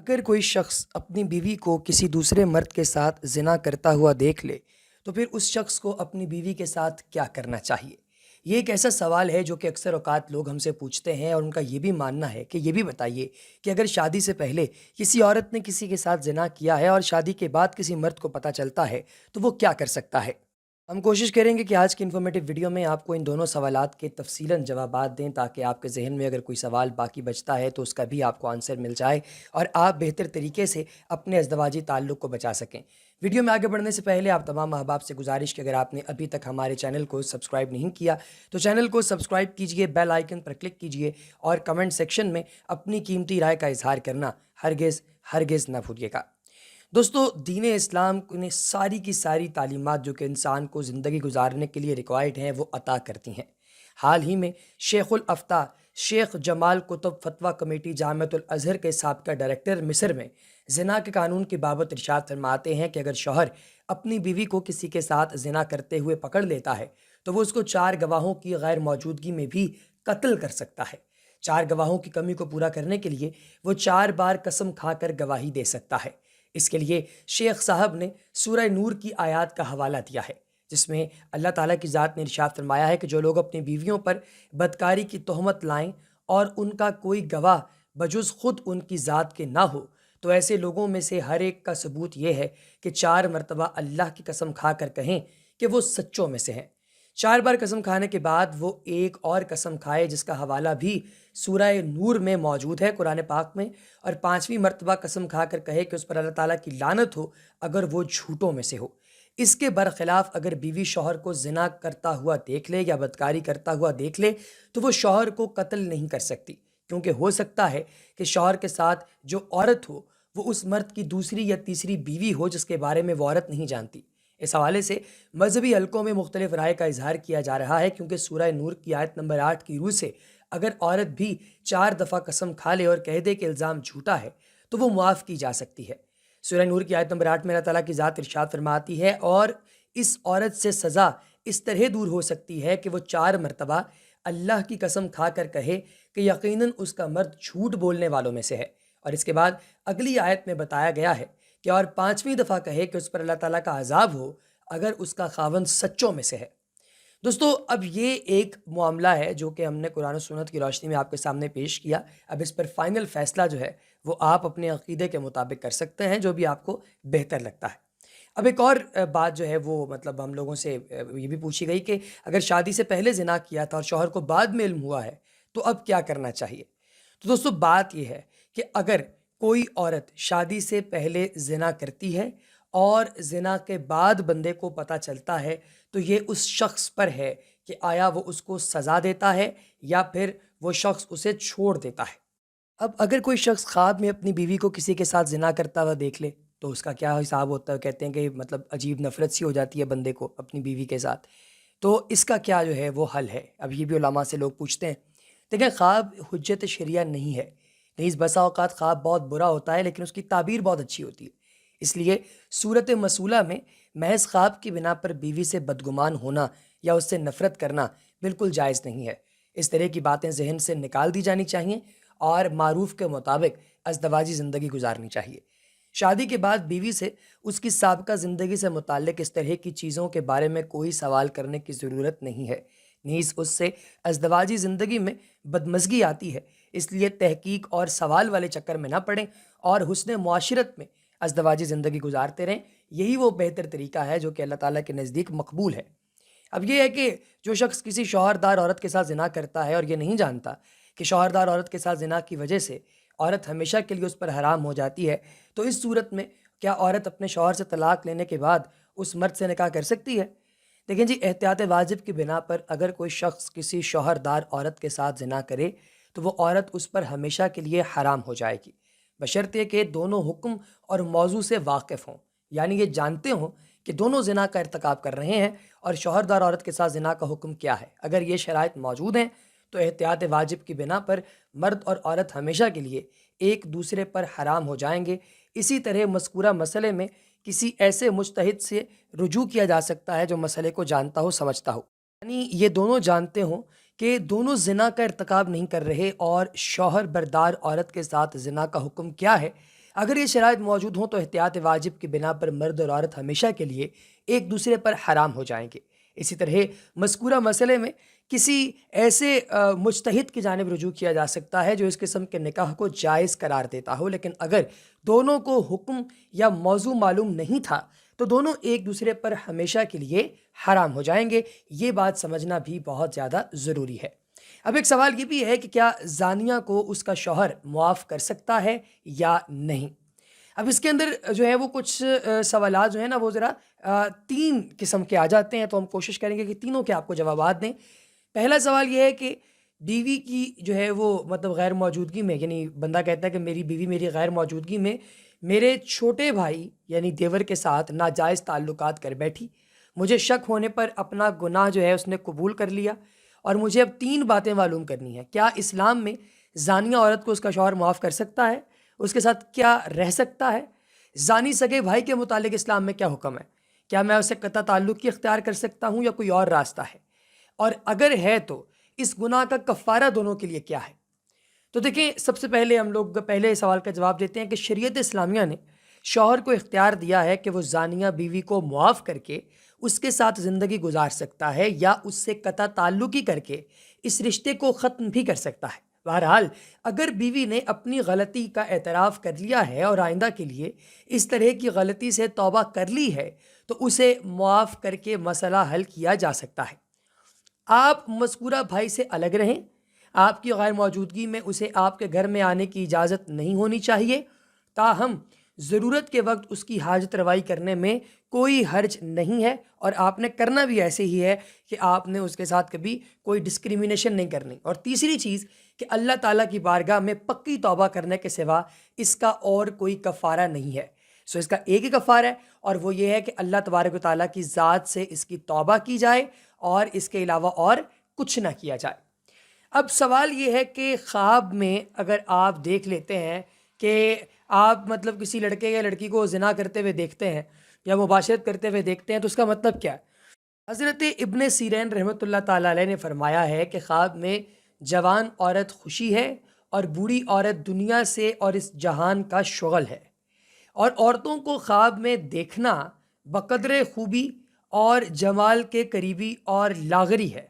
اگر کوئی شخص اپنی بیوی کو کسی دوسرے مرد کے ساتھ زنا کرتا ہوا دیکھ لے تو پھر اس شخص کو اپنی بیوی کے ساتھ کیا کرنا چاہیے؟ یہ ایک ایسا سوال ہے جو کہ اکثر اوقات لوگ ہم سے پوچھتے ہیں، اور ان کا یہ بھی ماننا ہے کہ یہ بھی بتائیے کہ اگر شادی سے پہلے کسی عورت نے کسی کے ساتھ زنا کیا ہے اور شادی کے بعد کسی مرد کو پتہ چلتا ہے تو وہ کیا کر سکتا ہے؟ ہم کوشش کریں گے کہ آج کی انفارمیٹیو ویڈیو میں آپ کو ان دونوں سوالات کے تفصیلاً جوابات دیں، تاکہ آپ کے ذہن میں اگر کوئی سوال باقی بچتا ہے تو اس کا بھی آپ کو آنسر مل جائے اور آپ بہتر طریقے سے اپنے ازدواجی تعلق کو بچا سکیں۔ ویڈیو میں آگے بڑھنے سے پہلے آپ تمام احباب سے گزارش کہ اگر آپ نے ابھی تک ہمارے چینل کو سبسکرائب نہیں کیا تو چینل کو سبسکرائب کیجئے، بیل آئیکن پر کلک کیجئے اور کمنٹ سیکشن میں اپنی قیمتی رائے کا اظہار کرنا ہرگز نہ بھولیے گا۔ دوستو، دین اسلام نے ساری کی ساری تعلیمات جو کہ انسان کو زندگی گزارنے کے لیے ریکوائرڈ ہیں وہ عطا کرتی ہیں۔ حال ہی میں شیخ الافتاء شیخ جمال کتب فتویٰ کمیٹی جامعۃ الازہر کے سابقہ ڈائریکٹر مصر میں زنا کے قانون کی بابت ارشاد فرماتے ہیں کہ اگر شوہر اپنی بیوی کو کسی کے ساتھ زنا کرتے ہوئے پکڑ لیتا ہے تو وہ اس کو 4 گواہوں کی غیر موجودگی میں بھی قتل کر سکتا ہے۔ 4 گواہوں کی کمی کو پورا کرنے کے لیے وہ 4 بار قسم کھا کر گواہی دے سکتا ہے۔ اس کے لیے شیخ صاحب نے سورہ نور کی آیات کا حوالہ دیا ہے، جس میں اللہ تعالیٰ کی ذات نے ارشاد فرمایا ہے کہ جو لوگ اپنی بیویوں پر بدکاری کی تہمت لائیں اور ان کا کوئی گواہ بجز خود ان کی ذات کے نہ ہو تو ایسے لوگوں میں سے ہر ایک کا ثبوت یہ ہے کہ 4 مرتبہ اللہ کی قسم کھا کر کہیں کہ وہ سچوں میں سے ہیں۔ 4 بار قسم کھانے کے بعد وہ ایک اور قسم کھائے، جس کا حوالہ بھی سورہ نور میں موجود ہے قرآن پاک میں، اور 5ویں مرتبہ قسم کھا کر کہے کہ اس پر اللہ تعالیٰ کی لعنت ہو اگر وہ جھوٹوں میں سے ہو۔ اس کے برخلاف اگر بیوی شوہر کو زنا کرتا ہوا دیکھ لے یا بدکاری کرتا ہوا دیکھ لے تو وہ شوہر کو قتل نہیں کر سکتی، کیونکہ ہو سکتا ہے کہ شوہر کے ساتھ جو عورت ہو وہ اس مرد کی دوسری یا تیسری بیوی ہو جس کے بارے میں وہ عورت نہیں جانتی۔ اس حوالے سے مذہبی حلقوں میں مختلف رائے کا اظہار کیا جا رہا ہے، کیونکہ سورہ نور کی آیت نمبر 8 کی روح سے اگر عورت بھی 4 دفعہ قسم کھا لے اور کہہ دے کہ الزام جھوٹا ہے تو وہ معاف کی جا سکتی ہے۔ سورہ نور کی آیت نمبر 8 میں اللہ تعالیٰ کی ذات ارشاد فرماتی ہے، اور اس عورت سے سزا اس طرح دور ہو سکتی ہے کہ وہ 4 مرتبہ اللہ کی قسم کھا کر کہے کہ یقیناً اس کا مرد جھوٹ بولنے والوں میں سے ہے، اور اس کے بعد اگلی آیت میں بتایا گیا ہے کہ اور 5ویں دفعہ کہے کہ اس پر اللہ تعالیٰ کا عذاب ہو اگر اس کا خاوند سچوں میں سے ہے۔ دوستو، اب یہ ایک معاملہ ہے جو کہ ہم نے قرآن و سنت کی روشنی میں آپ کے سامنے پیش کیا۔ اب اس پر فائنل فیصلہ جو ہے وہ آپ اپنے عقیدے کے مطابق کر سکتے ہیں، جو بھی آپ کو بہتر لگتا ہے۔ اب ایک اور بات جو ہے وہ ہم لوگوں سے یہ بھی پوچھی گئی کہ اگر شادی سے پہلے زنا کیا تھا اور شوہر کو بعد میں علم ہوا ہے تو اب کیا کرنا چاہیے؟ تو دوستو، بات یہ ہے کہ اگر کوئی عورت شادی سے پہلے زنا کرتی ہے اور زنا کے بعد بندے کو پتہ چلتا ہے تو یہ اس شخص پر ہے کہ آیا وہ اس کو سزا دیتا ہے یا پھر وہ شخص اسے چھوڑ دیتا ہے۔ اب اگر کوئی شخص خواب میں اپنی بیوی کو کسی کے ساتھ زنا کرتا ہوا دیکھ لے تو اس کا کیا حساب ہوتا ہے؟ کہتے ہیں کہ عجیب نفرت سی ہو جاتی ہے بندے کو اپنی بیوی کے ساتھ، تو اس کا کیا جو ہے وہ حل ہے؟ اب یہ بھی علماء سے لوگ پوچھتے ہیں۔ دیکھیں، خواب حجت شرعیہ نہیں ہے، نیز بسا اوقات خواب بہت برا ہوتا ہے لیکن اس کی تعبیر بہت اچھی ہوتی ہے۔ اس لیے صورت مسئولہ میں محض خواب کی بنا پر بیوی سے بدگمان ہونا یا اس سے نفرت کرنا بالکل جائز نہیں ہے۔ اس طرح کی باتیں ذہن سے نکال دی جانی چاہیے اور معروف کے مطابق ازدواجی زندگی گزارنی چاہیے۔ شادی کے بعد بیوی سے اس کی سابقہ زندگی سے متعلق اس طرح کی چیزوں کے بارے میں کوئی سوال کرنے کی ضرورت نہیں ہے، نیز اس سے ازدواجی زندگی میں بدمزگی آتی ہے۔ اس لیے تحقیق اور سوال والے چکر میں نہ پڑیں اور حسن معاشرت میں ازدواجی زندگی گزارتے رہیں۔ یہی وہ بہتر طریقہ ہے جو کہ اللہ تعالیٰ کے نزدیک مقبول ہے۔ اب یہ ہے کہ جو شخص کسی شوہردار عورت کے ساتھ زنا کرتا ہے اور یہ نہیں جانتا کہ شوہردار عورت کے ساتھ زنا کی وجہ سے عورت ہمیشہ کے لیے اس پر حرام ہو جاتی ہے، تو اس صورت میں کیا عورت اپنے شوہر سے طلاق لینے کے بعد اس مرد سے نکاح کر سکتی ہے؟ دیکھیں جی، احتیاط واجب کی بنا پر اگر کوئی شخص کسی شوہردار عورت کے ساتھ زنا کرے تو وہ عورت اس پر ہمیشہ کے لیے حرام ہو جائے گی، بشرطے کہ دونوں حکم اور موضوع سے واقف ہوں، یعنی یہ جانتے ہوں کہ دونوں زنا کا ارتکاب کر رہے ہیں اور شوہردار عورت کے ساتھ زنا کا حکم کیا ہے۔ اگر یہ شرائط موجود ہیں تو احتیاط واجب کی بنا پر مرد اور عورت ہمیشہ کے لیے ایک دوسرے پر حرام ہو جائیں گے۔ اسی طرح مذکورہ مسئلے میں کسی ایسے مجتہد سے رجوع کیا جا سکتا ہے جو مسئلے کو جانتا ہو، سمجھتا ہو، یعنی یہ دونوں جانتے ہوں کہ دونوں زنا کا ارتکاب نہیں کر رہے اور شوہر بردار عورت کے ساتھ زنا کا حکم کیا ہے۔ اگر یہ شرائط موجود ہوں تو احتیاط واجب کی بنا پر مرد اور عورت ہمیشہ کے لیے ایک دوسرے پر حرام ہو جائیں گے۔ اسی طرح مذکورہ مسئلے میں کسی ایسے مجتہد کی جانب رجوع کیا جا سکتا ہے جو اس قسم کے نکاح کو جائز قرار دیتا ہو، لیکن اگر دونوں کو حکم یا موضوع معلوم نہیں تھا تو دونوں ایک دوسرے پر ہمیشہ کے لیے حرام ہو جائیں گے۔ یہ بات سمجھنا بھی بہت زیادہ ضروری ہے۔ اب ایک سوال یہ بھی ہے کہ کیا زانیہ کو اس کا شوہر معاف کر سکتا ہے یا نہیں؟ اب اس کے اندر جو ہے وہ کچھ سوالات جو ہیں نا وہ ذرا 3 قسم کے آ جاتے ہیں، تو ہم کوشش کریں گے کہ تینوں کے آپ کو جوابات دیں۔ پہلا سوال یہ ہے کہ بیوی کی جو ہے وہ مطلب غیر موجودگی میں، یعنی بندہ کہتا ہے کہ میری بیوی میری غیر موجودگی میں میرے چھوٹے بھائی یعنی دیور کے ساتھ ناجائز تعلقات کر بیٹھی، مجھے شک ہونے پر اپنا گناہ جو ہے اس نے قبول کر لیا، اور مجھے اب 3 باتیں معلوم کرنی ہیں۔ کیا اسلام میں زانیہ عورت کو اس کا شوہر معاف کر سکتا ہے؟ اس کے ساتھ کیا رہ سکتا ہے؟ زانی سگے بھائی کے متعلق اسلام میں کیا حکم ہے؟ کیا میں اسے قطع تعلق کی اختیار کر سکتا ہوں یا کوئی اور راستہ ہے؟ اور اگر ہے تو اس گناہ کا کفارہ دونوں کے لیے کیا ہے؟ تو دیکھیں، سب سے پہلے ہم لوگ پہلے سوال کا جواب دیتے ہیں کہ شریعت اسلامیہ نے شوہر کو اختیار دیا ہے کہ وہ زانیہ بیوی کو معاف کر کے اس کے ساتھ زندگی گزار سکتا ہے یا اس سے قطع تعلقی کر کے اس رشتے کو ختم بھی کر سکتا ہے۔ بہرحال اگر بیوی نے اپنی غلطی کا اعتراف کر لیا ہے اور آئندہ کے لیے اس طرح کی غلطی سے توبہ کر لی ہے تو اسے معاف کر کے مسئلہ حل کیا جا سکتا ہے۔ آپ مذکورہ بھائی سے الگ رہیں، آپ کی غیر موجودگی میں اسے آپ کے گھر میں آنے کی اجازت نہیں ہونی چاہیے، تاہم ضرورت کے وقت اس کی حاجت روائی کرنے میں کوئی حرج نہیں ہے، اور آپ نے کرنا بھی ایسے ہی ہے کہ آپ نے اس کے ساتھ کبھی کوئی ڈسکریمنیشن نہیں کرنی۔ اور تیسری چیز کہ اللہ تعالیٰ کی بارگاہ میں پکی توبہ کرنے کے سوا اس کا اور کوئی کفارہ نہیں ہے۔ سو اس کا ایک ہی کفارہ ہے، اور وہ یہ ہے کہ اللہ تبارک و تعالیٰ کی ذات سے اس کی توبہ کی جائے اور اس کے علاوہ اور کچھ نہ کیا جائے۔ اب سوال یہ ہے کہ خواب میں اگر آپ دیکھ لیتے ہیں کہ آپ مطلب کسی لڑکے یا لڑکی کو زنا کرتے ہوئے دیکھتے ہیں یا مباشرت کرتے ہوئے دیکھتے ہیں تو اس کا مطلب کیا ہے؟ حضرت ابن سیرین رحمۃ اللہ تعالیٰ علیہ نے فرمایا ہے کہ خواب میں جوان عورت خوشی ہے اور بوڑھی عورت دنیا سے اور اس جہان کا شغل ہے، اور عورتوں کو خواب میں دیکھنا بقدر خوبی اور جمال کے قریبی اور لاغری ہے،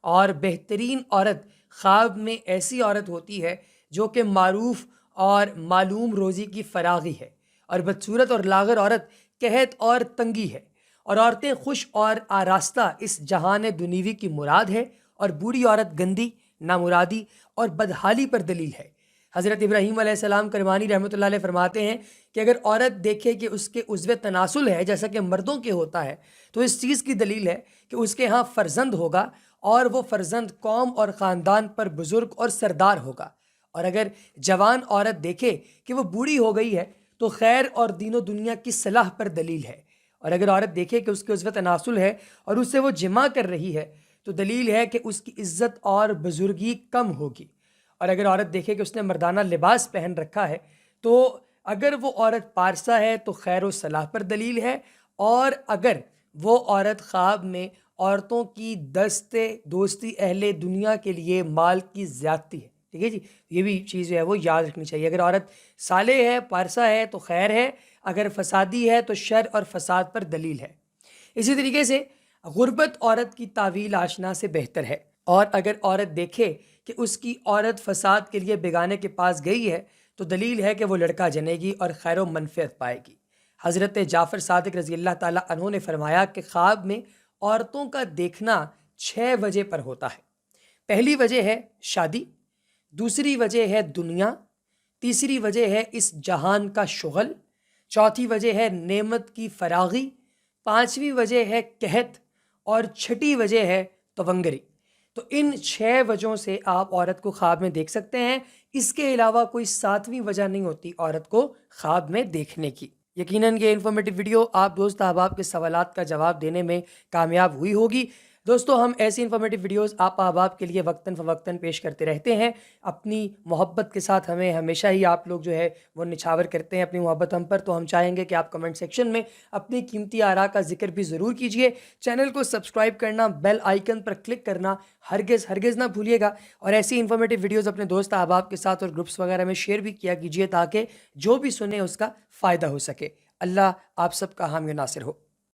اور بہترین عورت خواب میں ایسی عورت ہوتی ہے جو کہ معروف اور معلوم روزی کی فراغی ہے، اور بدصورت اور لاغر عورت قحط اور تنگی ہے، اور عورتیں خوش اور آراستہ اس جہان دنیوی کی مراد ہے، اور بوڑھی عورت گندی، نامرادی اور بدحالی پر دلیل ہے۔ حضرت ابراہیم علیہ السلام کرمانی رحمۃ اللہ علیہ فرماتے ہیں کہ اگر عورت دیکھے کہ اس کے عضو تناسل ہے جیسا کہ مردوں کے ہوتا ہے تو اس چیز کی دلیل ہے کہ اس کے ہاں فرزند ہوگا، اور وہ فرزند قوم اور خاندان پر بزرگ اور سردار ہوگا۔ اور اگر جوان عورت دیکھے کہ وہ بوڑھی ہو گئی ہے تو خیر اور دین و دنیا کی صلاح پر دلیل ہے، اور اگر عورت دیکھے کہ اس کے عضو تناسل ہے اور اس سے وہ جمع کر رہی ہے تو دلیل ہے کہ اس کی عزت اور بزرگی کم ہوگی، اور اگر عورت دیکھے کہ اس نے مردانہ لباس پہن رکھا ہے تو اگر وہ عورت پارسا ہے تو خیر و صلاح پر دلیل ہے، اور اگر وہ عورت خواب میں عورتوں کی دوستی اہل دنیا کے لیے مال کی زیادتی ہے، ٹھیک ہے جی، یہ بھی چیز جو ہے وہ یاد رکھنی چاہیے۔ اگر عورت صالح ہے، پارسا ہے تو خیر ہے، اگر فسادی ہے تو شر اور فساد پر دلیل ہے۔ اسی طریقے سے غربت عورت کی تعویل آشنا سے بہتر ہے، اور اگر عورت دیکھے کہ اس کی عورت فساد کے لیے بیگانے کے پاس گئی ہے تو دلیل ہے کہ وہ لڑکا جنے گی اور خیر و منفعت پائے گی۔ حضرت جعفر صادق رضی اللہ تعالیٰ عنہ نے فرمایا کہ خواب میں عورتوں کا دیکھنا 6 وجہ پر ہوتا ہے۔ پہلی وجہ ہے شادی، دوسری وجہ ہے دنیا، تیسری وجہ ہے اس جہان کا شغل، چوتھی وجہ ہے نعمت کی فراغی، پانچویں وجہ ہے قحط، اور چھٹی وجہ ہے تونگری۔ تو ان 6 وجہوں سے آپ عورت کو خواب میں دیکھ سکتے ہیں، اس کے علاوہ کوئی 7ویں وجہ نہیں ہوتی عورت کو خواب میں دیکھنے کی۔ یقیناً یہ انفارمیٹیو ویڈیو آپ دوست احباب کے سوالات کا جواب دینے میں کامیاب ہوئی ہوگی۔ دوستو ہم ایسی انفارمیٹیو ویڈیوز آپ احباب کے لیے وقتاً فوقتاً پیش کرتے رہتے ہیں. اپنی محبت کے ساتھ ہمیں ہمیشہ ہی آپ لوگ جو ہے وہ نچھاور کرتے ہیں اپنی محبت ہم پر. تو ہم چاہیں گے کہ آپ کمنٹ سیکشن میں اپنی قیمتی آراء کا ذکر بھی ضرور کیجئے. چینل کو سبسکرائب کرنا، بیل آئیکن پر کلک کرنا ہرگز نہ بھولیے گا. اور ایسی انفارمیٹیو ویڈیوز اپنے دوست احباب کے ساتھ اور گروپس وغیرہ میں شیئر بھی کیا کیجئے تاکہ جو بھی سنے اس کا فائدہ ہو سکے. اللہ آپ سب کا حامی و ناصر ہو.